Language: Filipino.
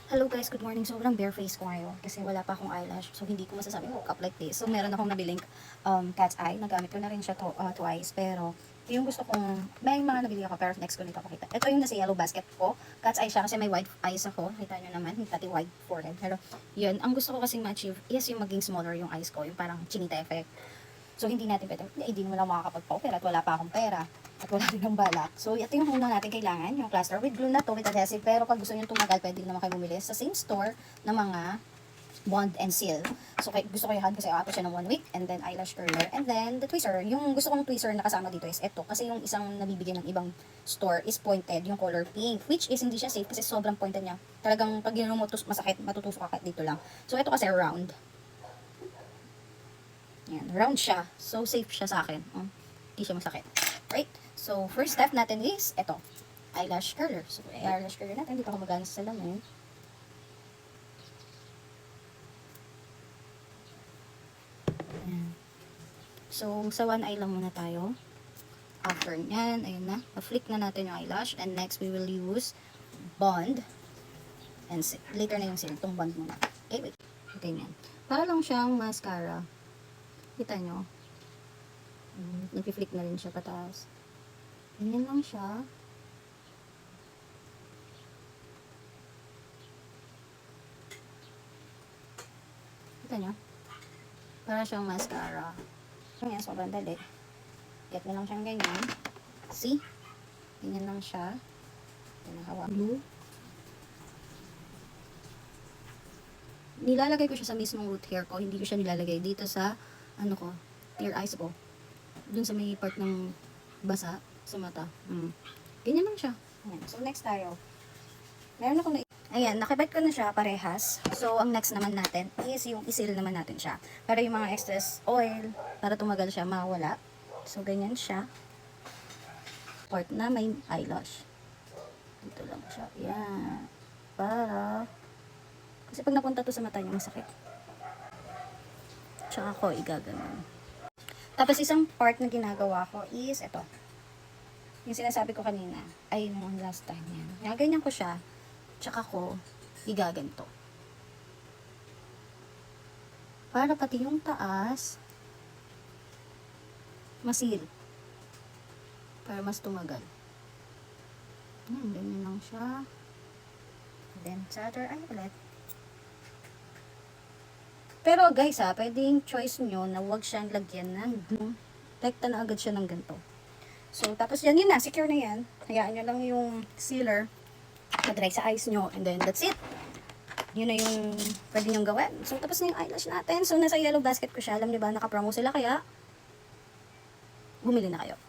Hello guys, good morning. Sobrang bare face ko ngayon kasi wala pa akong eyelash. So hindi ko masasabi woke up like this. So meron akong nabiling cat's eye. Nagamit ko na rin siya twice. Pero yung gusto kong, may mga nabili ako pero next ko nito pakita. Ito yung nasa yellow basket ko. Cat's eye siya kasi may white eyes ako. Kita nyo naman, pati white forehead. Pero yun, ang gusto ko kasing ma-achieve is yung maging smaller yung eyes ko. Yung parang chinita effect. So, hindi natin pwede, hindi mo lang makakapagpa-opera at wala pa akong pera. At wala rin ng balak. So, ito yung unang natin kailangan, yung plaster with glue na to, with adhesive. Pero pag gusto nyo tumagal, pwede naman kayo bumili sa same store na mga bond and seal. So, gusto ko yan kasi ato siya ng 1 week. And then, eyelash curler. And then, the tweezer. Yung gusto kong tweezer na kasama dito is ito. Kasi yung isang nabibigyan ng ibang store is pointed, yung color pink. Which is hindi siya safe kasi sobrang pointed niya. Talagang pag yun mo masakit, matutusok ka dito lang. So, ito kasi round. Yan, round siya. So, safe siya sa akin. Hindi siya masakit. Right? So, first step natin is, ito, eyelash curler. So, eyelash curler natin. Dito ako magana sa salamin. Ayan. So, sa one eye lang muna tayo. After nyan, ayun na. Pa-flick na natin yung eyelash. And next, we will use bond. And later na yung seal. Itong bond muna. Okay, wait. Ganyan. Para lang siyang mascara. Kita nyo? Nag-flick na rin siya pataas. Ganyan lang siya. Kita nyo? Para siyang mascara. Ganyan, sobrang dali. Get mo lang siyang ganyan. See? Ganyan lang siya. Pinahawa. Blue. Nilalagay ko siya sa mismong root hair ko. Hindi ko siya nilalagay dito sa ano ko, tear eyes ko. Dun sa may part ng basa sa mata. Ganyan lang siya. Ayan. So, next tayo. Meron ako na... Ayan, nakibite ko na siya parehas. So, ang next naman natin is yung isil naman natin siya. Para yung mga excess oil, para tumagal siya, mawala. So, ganyan siya. Part na may eyelash. Dito lang siya. Ayan. Para... Kasi pag napunta to sa mata niya, masakit. Tsaka ko igaganon. Tapos isang part na ginagawa ko is ito. Yung sinasabi ko kanina, ay yung last time yan. Ganyan ko siya, tsaka ko igaganto. Para pati yung taas, masil. Para mas tumagal. Ganyan lang siya. Then, sa other eye ulit. Pero guys pwedeng choice nyo na huwag siyang lagyan ng glue. Rekta na agad siya ng ganito. So, tapos yun na, secure na yan. Hayaan nyo lang yung sealer na-dry sa eyes nyo. And then, that's it. Yun na yung pwede nyo gawin. So, tapos na yung eyelash natin. So, nasa yellow basket ko siya. Alam nyo ba, naka-promo sila kaya bumili na kayo.